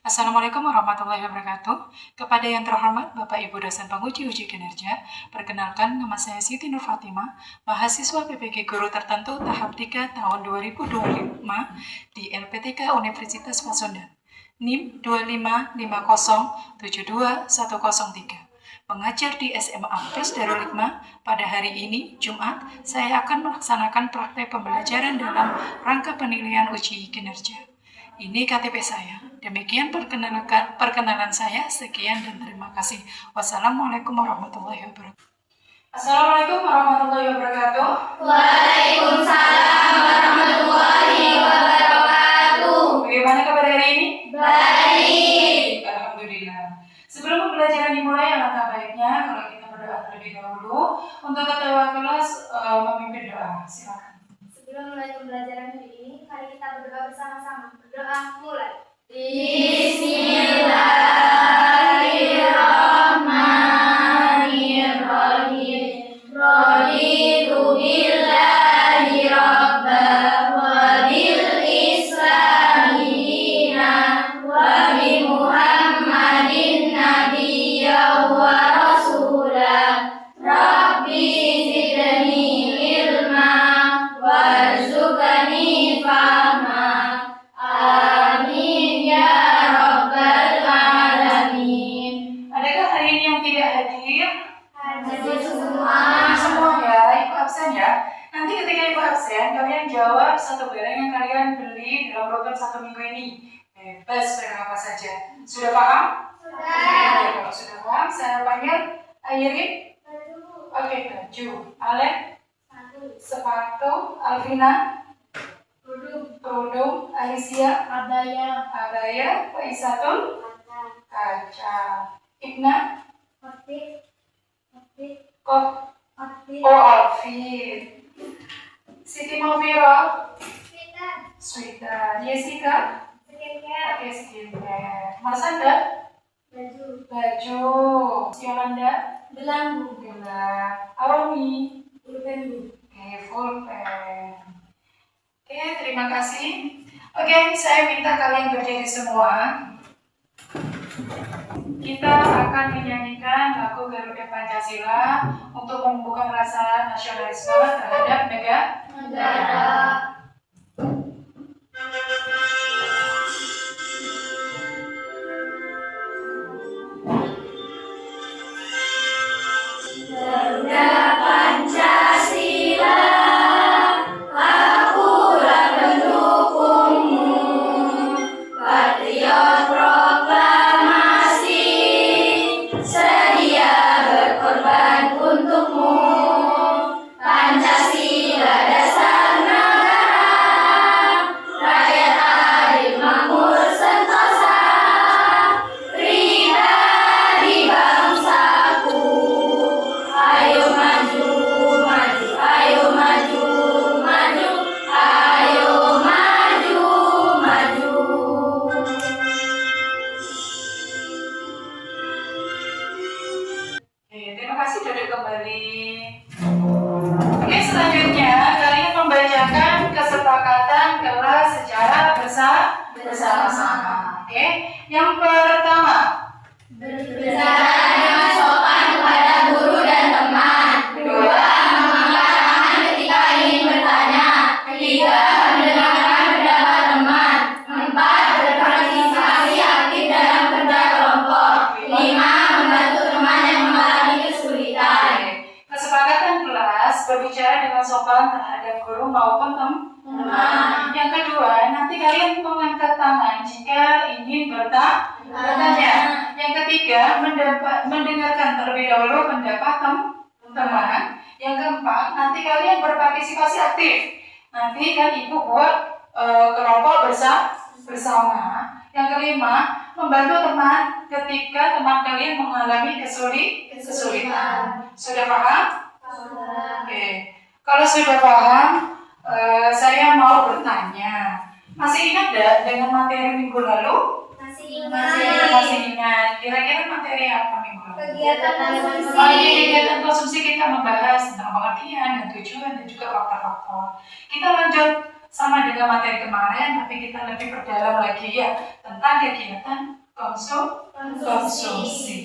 Assalamualaikum warahmatullahi wabarakatuh. Kepada yang terhormat Bapak Ibu dosen penguji uji kinerja, perkenalkan nama saya Siti Nur Fatimah, mahasiswa PPG Guru Tertentu tahap 3 tahun 2025 di LPTK Universitas Pasundan. NIM 255072103. Mengajar di SMA Ampres Darul Hikmah. Pada hari ini, Jumat, saya akan melaksanakan praktek pembelajaran dalam rangka penilaian uji kinerja. Ini KTP saya. Demikian perkenalan saya. Sekian dan terima kasih. Wassalamualaikum warahmatullahi wabarakatuh. Assalamualaikum warahmatullahi wabarakatuh. Waalaikumsalam warahmatullahi wabarakatuh. Bagaimana kabar hari ini? Baik. Alhamdulillah. Sebelum pembelajaran dimulai, alangkah baiknya kalau kita berdoa terlebih dahulu. Untuk ketua kelas memimpin doa. Silakan. Sebelum mulai pembelajaran hari ini, mari kita berdoa bersama-sama. Berdoa mulai. Bismillahirrahmanirrahim. Raditu billahi rabba wa bil islami dina wa bi Muhammadin nabiyya wa rasulah. Rabbi zidni ilma warzuqni fahma. Amin ya rabbal alamin. Adakah hari ini yang tidak hadir? Hadir semua. Semua ya, Ibu absen ya. Nanti ketika Ibu absen, kalian jawab satu barang yang kalian beli dalam program 1 minggu ini. Bebas barang apa saja. Sudah paham? Sudah. Kalau sudah paham, saya panggil Airin. Oke, baju. Alen, sepatu. Alvina, kerudung. Alicia, Abaya. abaya. Faisatul, kaca. Ibna, outfit. Siti Maufiro, sweater. Jessica, pakai skincare. Mas Anda, baju. Yolanda, Belanggu. gelang. Aromi, Pulpen. full pen. Oke, terima kasih. Oke, saya minta kalian berdiri semua. Kita akan menyanyikan lagu Garuda Pancasila untuk menumbuhkan rasa nasionalisme terhadap negara. Garuda Pancasila, akulah pendukungmu. Patriot proklamasi, sedia berkorban untukmu. Pancasila dasar negara, rakyat adil makmur sentosa, pribadi bangsaku. Ayo maju, maju, ayo maju, maju, ayo maju, maju. Oke, terima kasih duduk kembali. Oke, selanjutnya kalian membacakan kesepakatan kelas secara bersama-sama. Oke, yang pertama. Berbicara dengan sopan kepada guru dan teman. Kedua, mengangkat tangan ketika ingin bertanya. Ketiga, mendengarkan pendapat teman. Empat, berpartisipasi aktif dalam kerja kelompok. Lima, membantu teman yang mengalami kesulitan. Kesepakatan kelas berbicara dengan sopan terhadap guru maupun teman. Yang kedua, nanti kalian mengangkat tangan jika ingin bertanya. Yang ketiga, mendengarkan terlebih dahulu pendapat teman. Yang keempat, nanti kalian berpartisipasi aktif. Nanti kan ibu buat kelompok bersama. Yang kelima, membantu teman ketika teman kalian mengalami kesulitan. Sudah paham? Oke. Kalau sudah paham, saya mau bertanya. Masih ingat tidak dengan materi minggu lalu? Masih Masih ingat. Kira-kira materi apa minggu lalu? Kegiatan konsumsi. Kegiatan konsumsi kita membahas tentang pengertian dan tujuan dan juga faktor-faktor. Kita lanjut sama dengan materi kemarin, tapi kita lebih perdalam lagi ya tentang kegiatan konsumsi.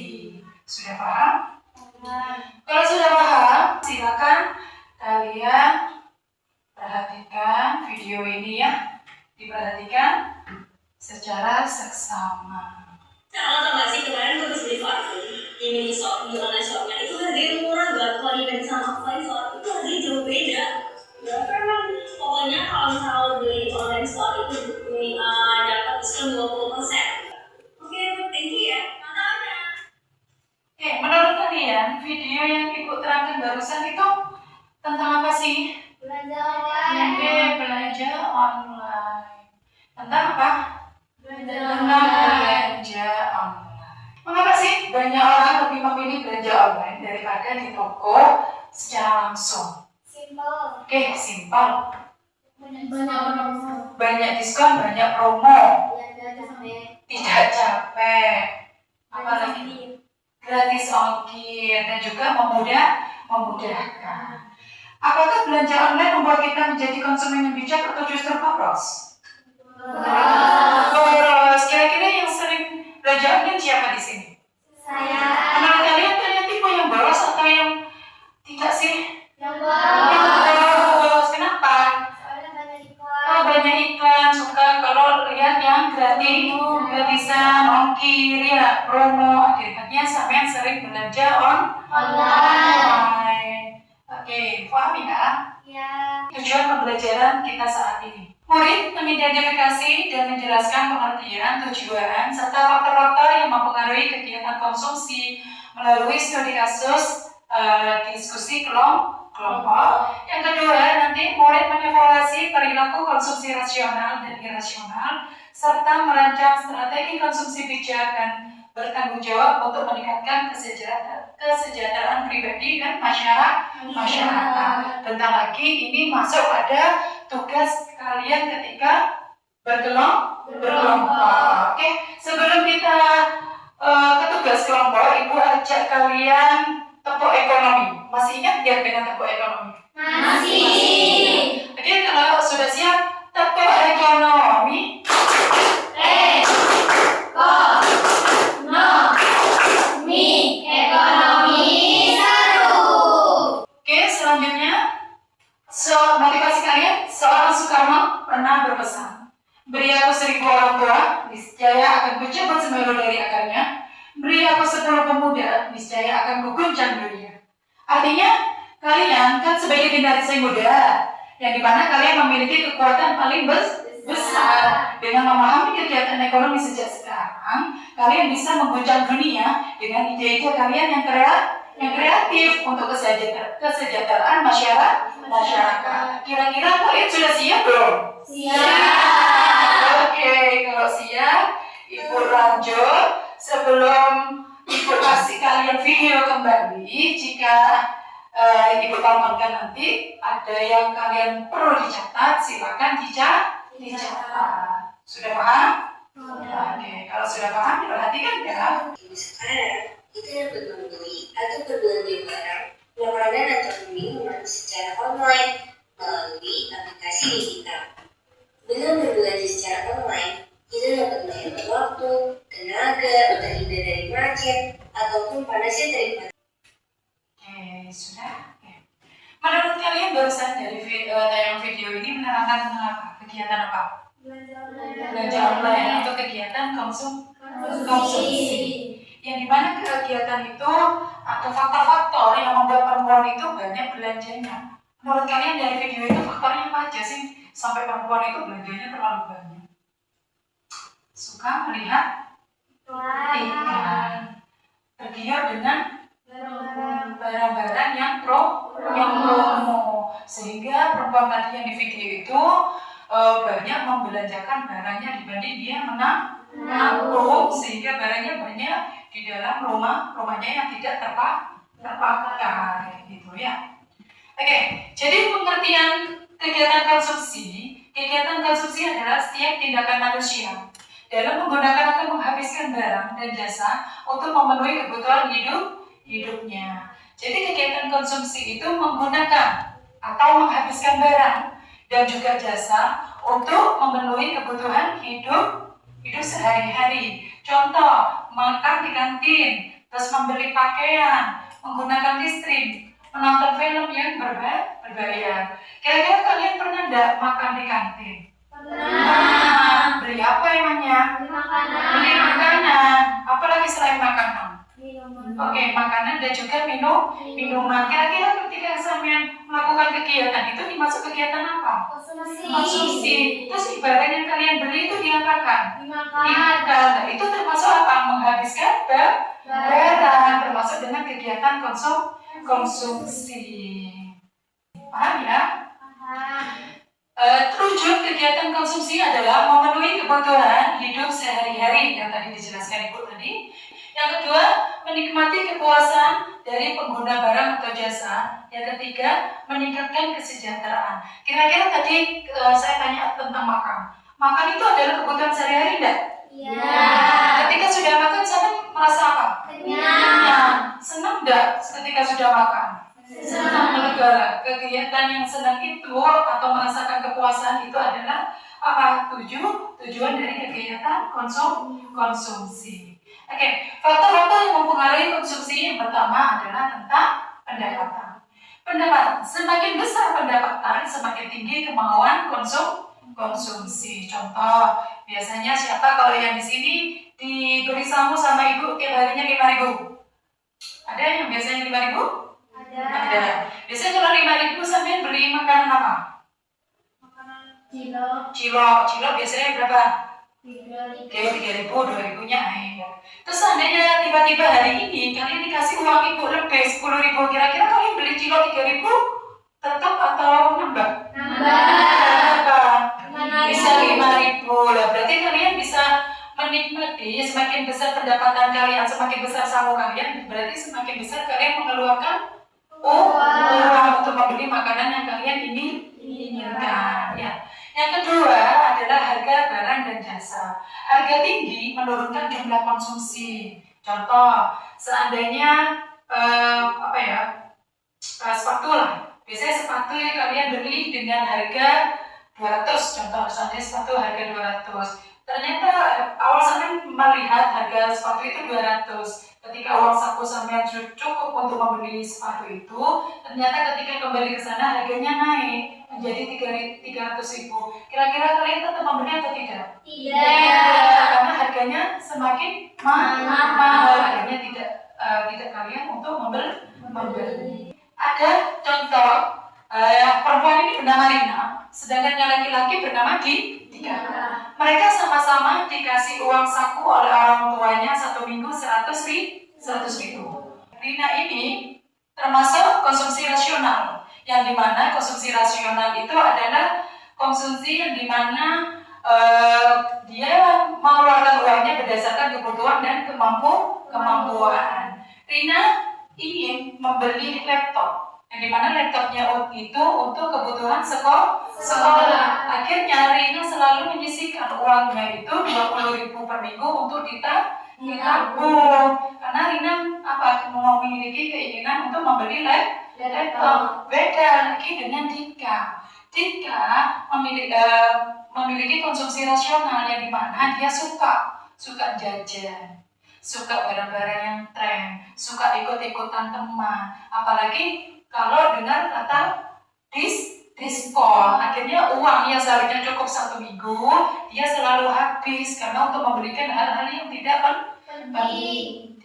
Sudah paham? Kalau sudah paham, silakan kalian perhatikan video ini ya. Diperhatikan secara seksama. Kalau tau gak sih, kemarin gue habis beli parfum di mini shop, di online shopnya itu harganya murah banget. Kalau dibanding sama offline store itu harganya jauh beda. Berapa emang? Pokoknya kalau misalnya lo beli di online store itu dapat diskon 20%. Oke, thank you ya. Makanya. Oke, menurut kalian video yang Ibu terangkan barusan itu tentang apa sih? Belanja Oke, belanja online. Tentang apa? Tentang belanja online. Mengapa sih banyak orang lebih memilih belanja online daripada di toko secara langsung? Simple. Oke, simpel. Banyak Banyak diskon, banyak promo. Tidak capek. Apalagi gratis ongkir dan juga memudahkan. Apakah belanja online membuat kita menjadi konsumen yang bijak atau justru boros? Boros. Kira-kira yang sering belanja online siapa di sini? Saya Menurut kalian tipe yang boros atau yang tidak sih? yang Yang boros. Kenapa? soalnya banyak Oh, banyak iklan. Suka kalau lihat yang gratisan, ongkir, ya, promo. Akibatnya sampean sering belanja online. Oke, paham ya? Ya. Tujuan pembelajaran kita saat ini. Murid mengidentifikasi dan menjelaskan pengertian, tujuan, serta faktor-faktor yang mempengaruhi kegiatan konsumsi melalui studi kasus, diskusi kelompok. Yang kedua, nanti murid mengevaluasi perilaku konsumsi rasional dan irasional, serta merancang strategi konsumsi bijak dan bertanggung jawab untuk meningkatkan kesejahteraan pribadi dan masyarakat. Bentar lagi ini masuk pada tugas kalian ketika berkelompok. Oke, sebelum kita ke tugas kelompok, Ibu ajak kalian tepuk ekonomi. Masih ingat ya dengan tepuk ekonomi? Masih. Oke, kalau sudah siap, tepuk ekonomi. Ekonomi seru. Oke, selanjutnya motivasi kalian. Seorang Soekarno pernah berpesan, beri aku 1000 orang tua, niscaya akan kucabut semeru dari akarnya. Beri aku 10 pemuda, niscaya akan kuguncang dunia. Artinya, kalian kan sebagai generasi muda, yang dimana kalian memiliki kekuatan paling besar. Dengan memahami kegiatan ekonomi sejak sekarang, kalian bisa mengguncang dunia dengan ide-ide kalian yang kreatif untuk kesejahteraan masyarakat. Kira-kira kalian sudah siap belum? Siap. Oke, kalau siap, Ibu lanjut. Sebelum Ibu kasih kalian video kembali, jika Ibu tampilkan nanti ada yang kalian perlu dicatat, silakan dicatat. Sudah paham? Oke, kalau sudah paham diperhatikan ya. Sekarang kita dapat membeli atau berbelanja barang makanan atau minuman secara online melalui aplikasi digital. Dengan berbelanja secara online, kita dapat menghemat waktu, tenaga, terhindar dari macet, ataupun panasnya terik. Oke, sudah. Oke. Menurut kalian barusan dari tayangan video ini menerangkan tentang apa? Kegiatan apa? Belanja online atau kegiatan konsumsi. Yang dimana kegiatan itu atau faktor-faktor yang membuat perempuan itu banyak belanjanya. Menurut kalian dari video itu faktornya apa aja sih sampai perempuan itu belanjanya terlalu banyak? Suka melihat iklan, tergiur dengan barang-barang yang promo, sehingga perempuan tadi yang di video itu banyak membelanjakan barangnya dibanding dia menampung, sehingga barangnya banyak di dalam rumahnya yang tidak terpakai gitu ya. Oke, jadi pengertian kegiatan konsumsi adalah setiap tindakan manusia dalam menggunakan atau menghabiskan barang dan jasa untuk memenuhi kebutuhan hidupnya. Jadi kegiatan konsumsi itu menggunakan atau menghabiskan barang dan juga jasa untuk memenuhi kebutuhan hidup sehari-hari. Contoh, makan di kantin, terus membeli pakaian, menggunakan listrik, menonton film yang berbayar. Kira-kira kalian pernah enggak makan di kantin? Pernah. Beli apa emangnya? Beli Makanan. makanan. Apalagi selain makanan? Minuman. Oke, makanan dan juga minuman. Kira-kira ketika sampean melakukan kegiatan itu dimasuk kegiatan apa? Konsumsi. Terus barang yang kalian beli itu diapakan? Dimakan. Dimakan. Itu termasuk apa? Menghabiskan barang. Termasuk dengan kegiatan konsumsi. Paham ya? Tujuan kegiatan konsumsi adalah memenuhi kebutuhan hidup sehari-hari yang tadi dijelaskan Ibu tadi. Yang kedua, menikmati kepuasan dari pengguna barang atau jasa. Yang ketiga, meningkatkan kesejahteraan. Kira-kira tadi saya tanya tentang makan. Makan itu adalah kebutuhan sehari-hari enggak? Iya. Ketika sudah makan, saya merasa apa? Kenyang. Senang enggak ketika sudah makan? Senang, melegara. Kegiatan yang senang itu atau merasakan kepuasan itu adalah apa? Tujuan dari kegiatan konsumsi. Oke, faktor-faktor yang mempengaruhi konsumsi yang pertama adalah tentang pendapatan. Pendapatan, semakin besar pendapatan, semakin tinggi kemauan konsumsi. Contoh, biasanya siapa kalau yang di sini diberi samu sama ibu tiap harinya 5.000? Ada yang biasanya 5.000? Ada. Biasanya kalau 5.000 sampai beli makanan apa? Cilo biasanya berapa? 3.000, 2.000-nya air. Terus seandainya tiba-tiba hari ini kalian dikasih uang ibu lebih 10.000, kira-kira kalian beli cilo 3.000 tetap atau nambah? Bisa 5.000 lah. Berarti kalian bisa menikmati semakin besar pendapatan kalian, semakin besar samu kalian, berarti semakin besar kalian mengeluarkan uang untuk membeli makanan yang kalian inginkan. Ya. Yang kedua adalah harga barang dan jasa. Harga tinggi menurunkan jumlah konsumsi. Contoh, seandainya sepatu lah. Biasanya sepatu yang kalian beli dengan harga 200. Contoh, seandainya sepatu harga 200. Ternyata awal sampai melihat harga sepatu itu 200. Ketika uang saku sampai cukup untuk membeli sepatu itu, ternyata ketika kembali ke sana harganya naik menjadi 300.000. Kira-kira kalian tetap membeli atau tidak? Tidak. Karena harganya semakin mahal. Harganya tidak kalian untuk membeli. Ada contoh perempuan ini bernama Rina, sedangkan yang laki-laki bernama Dika. Mereka sama-sama dikasih uang saku oleh orang tuanya 1 minggu 100.000. Rina ini termasuk konsumsi rasional, yang dimana konsumsi rasional itu adalah konsumsi yang dimana dia mengeluarkan uangnya berdasarkan kebutuhan dan kemampuan. Rina ingin membeli laptop, yang dimana laptopnya itu untuk kebutuhan sekolah. Akhirnya Rina selalu menyisihkan uangnya itu 20.000 per minggu untuk ditabung. Karena Rina memiliki keinginan untuk membeli laptop. Beda lagi dengan Dika. Dika memiliki konsumsi rasional, yang dimana dia suka jajan, suka barang-barang yang tren, suka ikut-ikutan teman. Apalagi kalau dengar kata diskon, akhirnya uang yang seharusnya cukup 1 minggu, dia selalu habis karena untuk membelikan hal-hal yang tidak penting.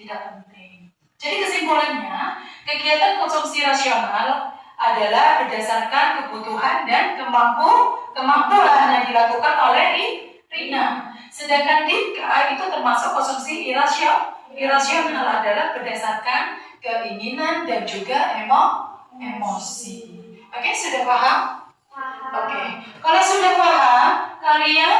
Jadi kesimpulannya, kegiatan konsumsi rasional adalah berdasarkan kebutuhan dan kemampuan yang dilakukan oleh Rina. Sedangkan Dika itu termasuk konsumsi irasional, adalah berdasarkan keinginan dan juga emosi. Oke, sudah paham? Oke. Kalau sudah paham, kalian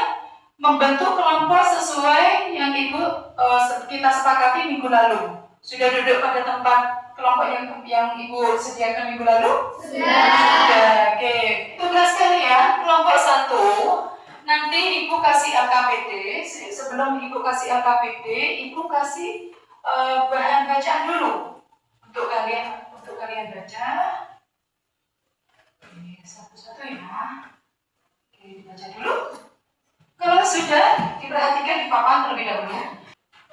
membentuk kelompok sesuai yang kita sepakati minggu lalu. Sudah duduk pada tempat kelompok yang Ibu sediakan minggu lalu? Sudah. Oke. Tugas kalian kelompok 1. Nanti Ibu kasih LKPD. Sebelum Ibu kasih LKPD, Ibu kasih bahan bacaan dulu untuk kalian baca. Ini satu-satu ya. Oke, dibaca dulu. Kalau sudah, diperhatikan di papan terlebih dahulu.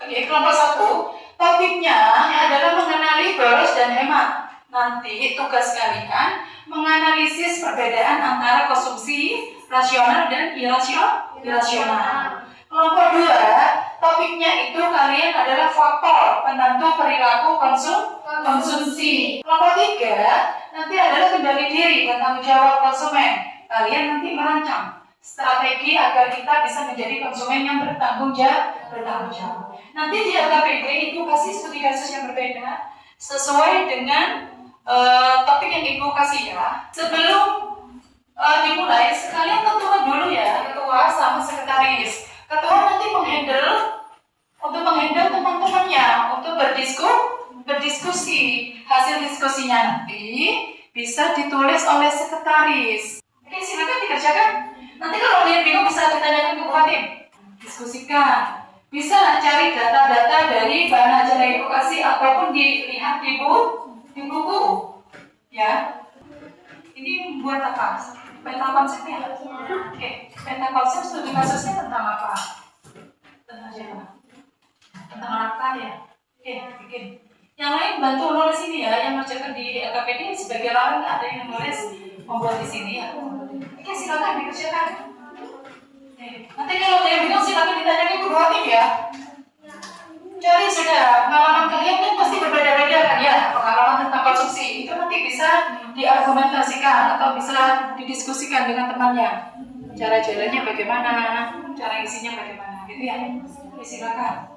Oke, kelompok 1. Topiknya adalah mengenali boros dan hemat. Nanti tugas kalian menganalisis perbedaan antara konsumsi rasional dan irasional. Kelompok 2, topiknya itu kalian adalah faktor penentu perilaku konsumsi. Kelompok 3, nanti adalah kendali diri dan tanggung jawab konsumen. Kalian nanti merancang strategi agar kita bisa menjadi konsumen yang bertanggung jawab. Nanti di LKPD itu kasih studi kasus yang berbeda sesuai dengan topik yang ibu kasih ya. Sebelum dimulai, sekalian tentukan dulu ya ketua sama sekretaris. Ketua nanti untuk menghandle teman-temannya untuk berdiskusi. Hasil diskusinya nanti bisa ditulis oleh sekretaris. Oke, silakan dikerjakan. Nanti kalau kalian bingung bisa ditanyakan ke Bu Fatim. Diskusikan. Bisa cari data-data dari bahan ajar yang ibu kasih ataupun dilihat di buku. Ya. Ini buat apa? Peta konsepnya. Oke. Peta konsep studi kasusnya tentang apa? Tentang siapa? Tentang apa ya? Oke, bikin. Yang lain bantu nulis ini ya, yang mengerjakan di LKPD sebagai orang ada yang nulis membuat di sini ya. Oke, silakan dikerjakan. Nanti kalau ada yang bingung silakan ditanyakan ke Bu Fatim ya. Cari sudah, pengalaman kalian kan pasti berbeda-beda kan ya. Pengalaman tentang konsumsi itu nanti bisa diargumentasikan atau bisa didiskusikan dengan temannya. Cara jalannya bagaimana, cara isinya bagaimana, gitu ya. Oke, silakan.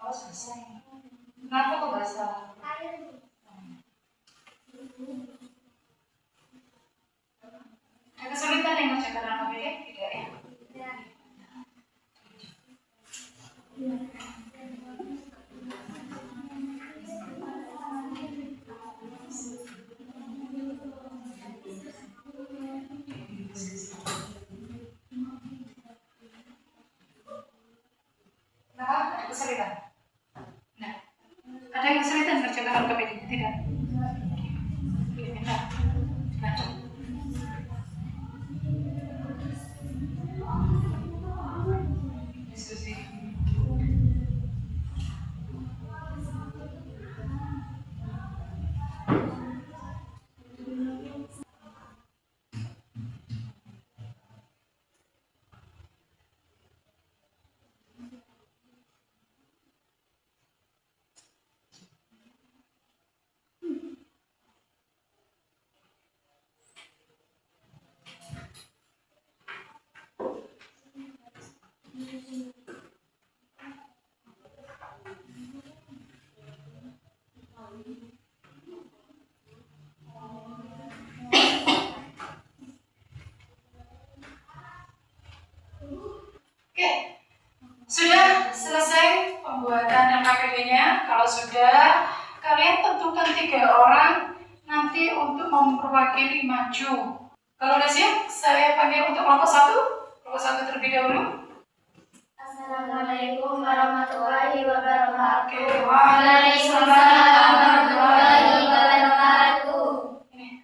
Oh, selesai. Kenapa kok bahasa? Ada kesulitan yang mengerjakan LKPD? Tidak ya? Ada kesulitan? Nah, ada yang kesulitan mengerjakan LKPD? Tidak? Oke, minta. Baca. Diskusi. Oke, sudah selesai pembuatan LKPD-nya. Kalau sudah, kalian tentukan 3 orang nanti untuk mewakili maju. Kalau udah siap, saya panggil untuk kelompok 1. Kelompok 1 terlebih dahulu. Assalamualaikum warahmatullahi wabarakatuh. Oke, Waalaikumsalam warahmatullahi wabarakatuh.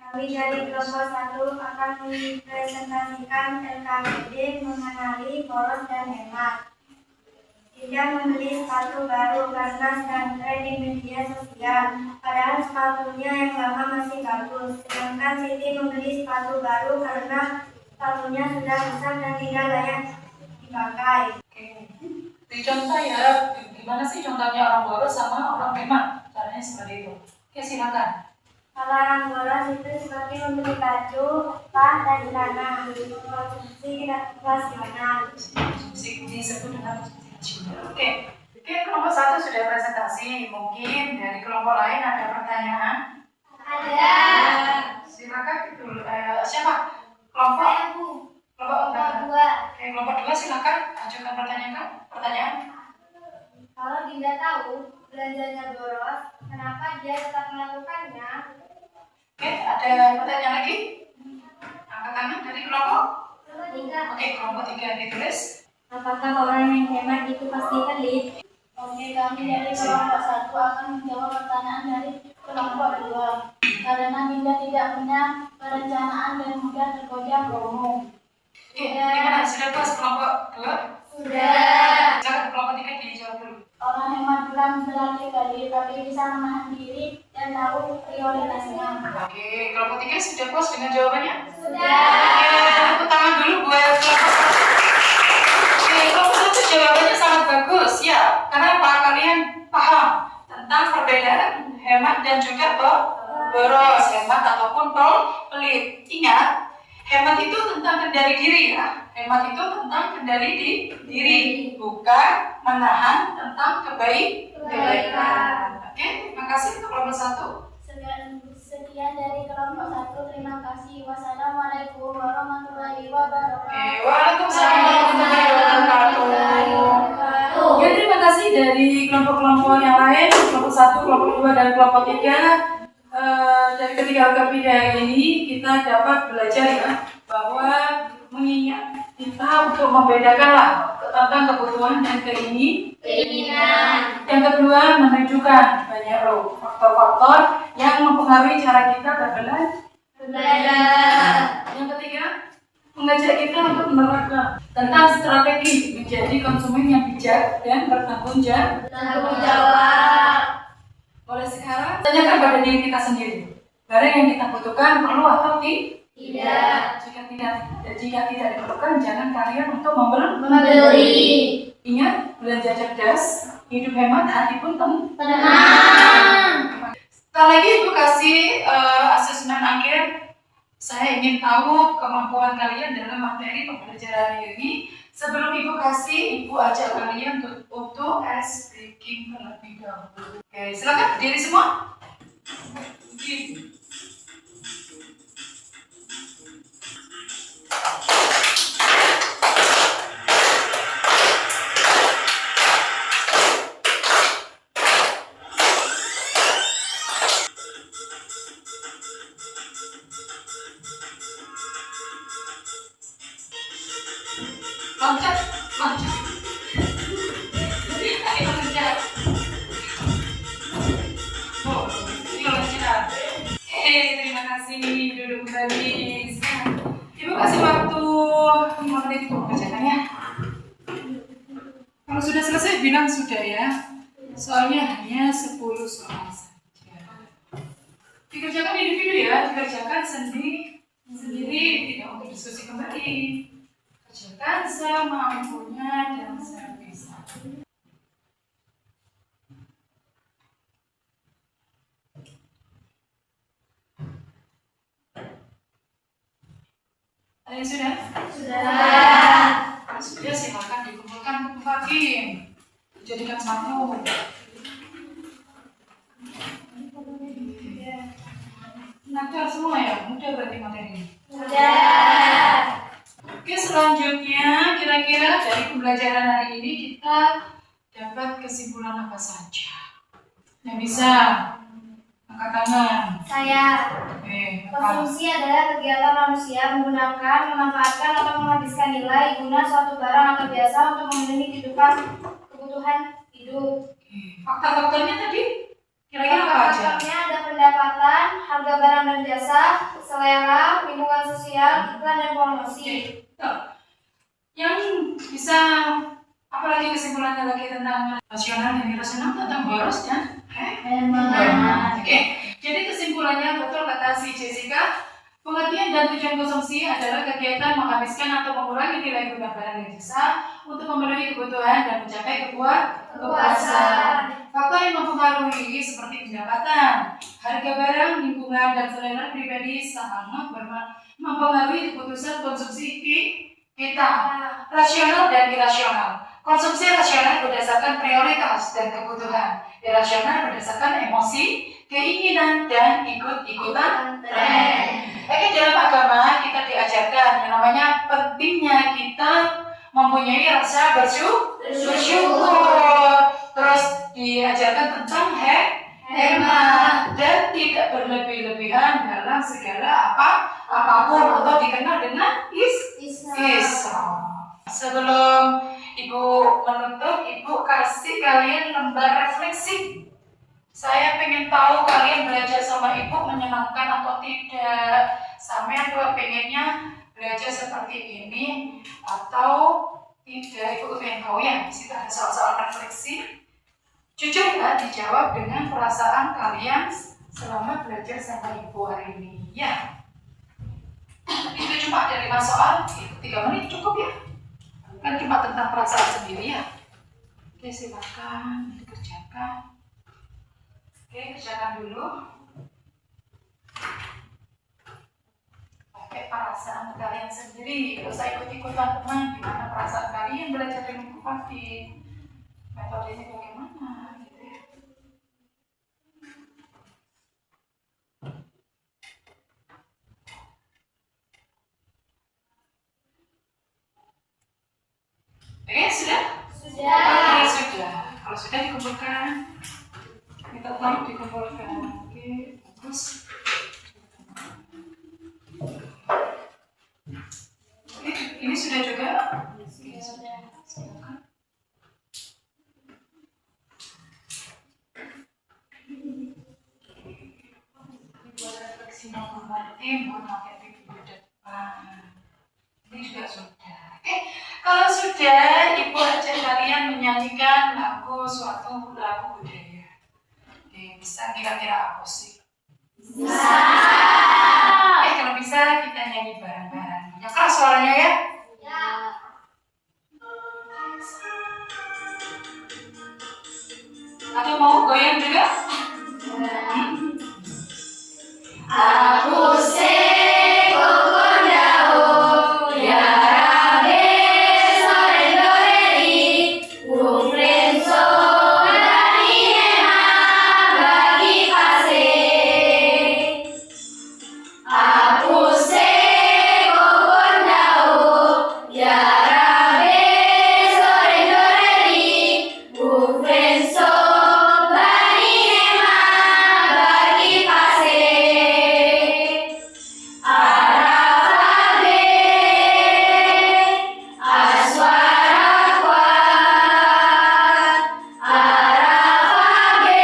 Kami dari kelompok 1 akan mempresentasikan LKPD mengenali boros dan hemat. Tidak membeli sepatu baru karena sedang tren di media sosial, padahal sepatunya yang lama masih bagus. Sedangkan Siti membeli sepatu baru karena sepatunya sudah rusak dan tidak layak dipakai. Oke. Dicontoh ya, gimana sih contohnya orang boros sama orang hemat? Caranya seperti itu. Oke, silakan. Kalau orang boros itu seperti membeli baju, tas, dan celana. Konsumsi rasional. Disebut dengan oke, kelompok 1 sudah presentasi. Mungkin dari kelompok lain ada pertanyaan? Ada. Silakan dulu. Siapa? Kelompok? Kelompok 2. Dua. Oke, kelompok 2 silakan ajukan pertanyaan. Kalau Dinda tahu belanjanya boros, kenapa dia tetap melakukannya? Oke, ada pertanyaan lagi? Angkat tangan dari kelompok. Oke, kelompok 3 ditulis. Apakah orang yang hemat itu pasti pelit? Oke, kami dari kelompok 1 akan menjawab pertanyaan dari kelompok 2. Karena Dinda tidak punya perencanaan dan mudah tergoda promo. Oke, gimana? Sudah puas kelompok 2? Sudah. Jangan kelompok 3 dijawab dulu. Orang hemat bukan berarti pelit, tapi bisa menahan diri dan tahu prioritasnya. Oke, kelompok 3 sudah puas dengan jawabannya? Sudah. Oke, tepuk tangan dulu buat kelompok 1. Oke, kelompok 1 jawabannya sangat bagus ya. Kenapa kalian paham tentang perbedaan hemat dan juga boros, hemat ataupun pelit. Ingat, hemat itu tentang kendali diri ya. Hemat itu tentang kendali diri, bukan menahan tentang kebaikan. Oke, terima kasih untuk kelompok 1. Sekian dari kelompok 1. Terima kasih. Wassalamualaikum warahmatullahi wabarakatuh. Oke, waalaikumsalam warahmatullahi wabarakatuh. Ya, terima kasih dari kelompok-kelompok yang lain, kelompok 1, kelompok 2, dan kelompok 3. Dari ketiga aktivitas ini kita dapat belajar ya bahwa mengingat kita untuk membedakanlah tentang kebutuhan dan keinginan. Yang kedua, menunjukkan banyak faktor-faktor yang mempengaruhi cara kita berbelanja. Yang ketiga, mengajak kita untuk menerapkan tentang strategi menjadi konsumen yang bijak dan bertanggung jawab. Mulai sekarang, tanyakan pada diri kita sendiri, barang yang kita butuhkan perlu atau tidak. Jika tidak diperlukan, jangan kalian untuk membeli. Ingat, belanja cerdas, hidup hemat, hati pun tenang. Setelah lagi Ibu kasih asesmen akhir. Saya ingin tahu kemampuan kalian dalam materi pembelajaran ini. Sebelum Ibu kasih, Ibu ajak kalian untuk ice breaking terlebih dahulu. Oke, silakan berdiri semua. Loncat. Ayo loncat. Oh, ini loncat. Terima kasih. Duduk kembali. Ibu kasih waktu 5 menit untuk mengerjakan ya. Kalau sudah selesai bilang sudah ya. Soalnya hanya 10 soal saja. Dikerjakan individu ya, dikerjakan sendiri, tidak untuk diskusi kembali. Kerjakan semampunya dan sebisa. Ada yang sudah? Sudah, silakan dikumpulkan buku hakim. Jadikan satu. Lancar semua ya? Mudah berarti materi. Oke, selanjutnya kira-kira dari pembelajaran hari ini kita dapat kesimpulan apa saja? Yang bisa angkat tangan. Saya. Oke, apa? Konsumsi adalah kegiatan manusia menggunakan, memanfaatkan atau menghabiskan nilai guna suatu barang atau jasa untuk memenuhi kebutuhan hidup. Oke, fakta-faktanya tadi kira-kira apa aja? Faktornya ada pendapatan, harga barang dan jasa, selera, lingkungan sosial, iklan dan promosi. Yang bisa apalagi kesimpulannya lagi tentang rasional dan irasional, tentang boros dan hemat. Oke, jadi kesimpulannya betul kata si Jessica, pengertian dan tujuan konsumsi adalah kegiatan menghabiskan atau mengurangi nilai guna barang dan jasa untuk memenuhi kebutuhan dan mencapai kepuasan. Faktor yang mempengaruhi seperti pendapatan, harga barang, lingkungan, dan selera pribadi sangat mempengaruhi keputusan konsumsi kita. Rasional dan irasional. Konsumsi rasional berdasarkan prioritas dan kebutuhan. Irasional berdasarkan emosi, keinginan, dan ikut-ikutan tren. Oke, dalam agama kita diajarkan yang namanya pentingnya kita mempunyai rasa bersyukur. Terus diajarkan tentang hemat dan tidak berlebih-lebihan dalam segala apapun atau dikenal dengan israf. Sebelum Ibu menutup, Ibu kasih kalian lembar refleksi. Saya pengen tahu kalian belajar sama Ibu menyenangkan atau tidak. Sampai juga pengennya belajar seperti ini atau tidak. Ibu pengen tahu ya. Di situ ada soal-soal refleksi. Jujur ya, dijawab dengan perasaan kalian selama belajar sama Ibu hari ini. Ya. Itu cuma ada 5 soal. 3 menit cukup ya. Kan cuma tentang perasaan sendiri ya. Oke, silakan dikerjakan. Oke, kerjakan dulu. Pakai perasaan kalian sendiri. Tidak usah ikut-ikutan teman. Gimana perasaan kalian belajar dengan Bu Fatih? Metodenya bagaimana? Gitu ya. Oke, sudah? Oke, sudah. Kalau sudah dikumpulkan, minta tolong dikumpulkan. Oke, bagus. Oke, ini sudah juga? Oke, sudah. Silakan. Buat refleksi mau nanti, mau pakai video depan. Ini juga sudah. Oke, kalau sudah, Ibu ajak kalian menyanyikan suatu lagu budaya. Oke, bisa kira-kira apa sih? Bisa. Kalau bisa kita nyanyi bareng-bareng. Yang keras suaranya ya? Ya. Atau mau goyang juga? Aku seko kondao ya rabe sore doreri ufrenso dari hema bagi pase. Aku seko kondao ya rabe sore doreri ufrenso dari hema bagi pase. Arafabe aswara kuat, Arafabe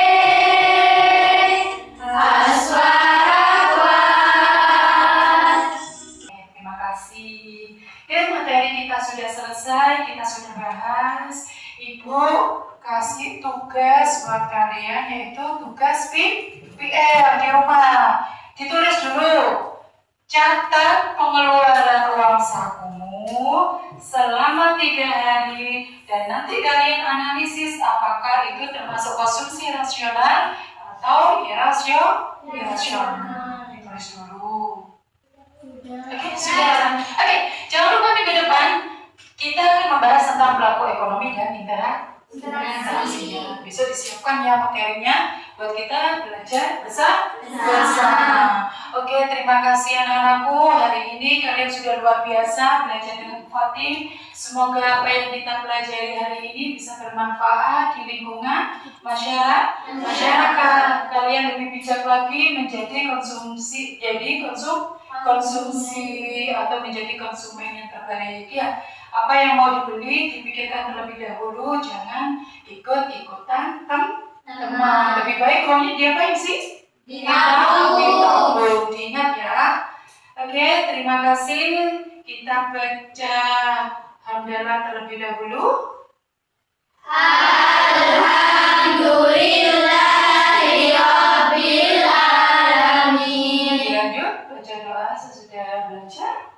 aswara kuat. Terima kasih. Oke, materi kita sudah selesai, kita sudah bahas. Ibu kasih tugas buat kalian, yaitu tugas PR di rumah. Ditulis dulu. Catat pengeluaran uang sakumu selama 3 hari dan nanti kalian analisis apakah itu termasuk konsumsi rasional atau irasional. Ditulis dulu. Oke, sudah. Oke, jangan lupa minggu depan kita akan membahas tentang pelaku ekonomi dan interaksinya. Besok disiapkan ya materinya buat kita belajar bersama. Oke, terima kasih anak-anakku. Hari ini kalian sudah luar biasa belajar dengan Bu Fatih. Semoga apa yang kita pelajari hari ini bisa bermanfaat di lingkungan masyarakat. Kalian lebih bijak lagi menjadi konsumsi atau menjadi konsumen yang terbaik ya. Apa yang mau dibeli dipikirkan terlebih dahulu, jangan ikut-ikutan teman. Lebih baik uangnya diapain sih? Ditabung. Diingat ya. Oke, terima kasih. Kita baca hamdalah terlebih dahulu. Alhamdulillahi rabbil alamin. Dilanjut baca doa sesudah belajar.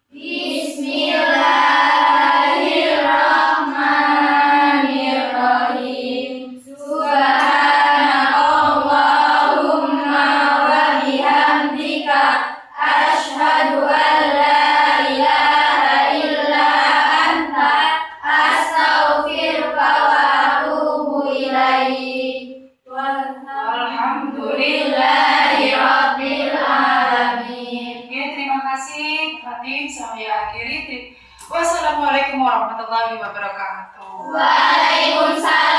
Bismillahirrahmanirrahim. Subhanakallahumma wa bihamdika asyhadu an la ilaha illa anta astaghfiruka wa atubu ilaik. Walhamdulillahi rabbil alamin. Oke, terima kasih Fatih. Saya akhiri. Wassalamualaikum warahmatullahi wabarakatuh. Waalaikumsalam.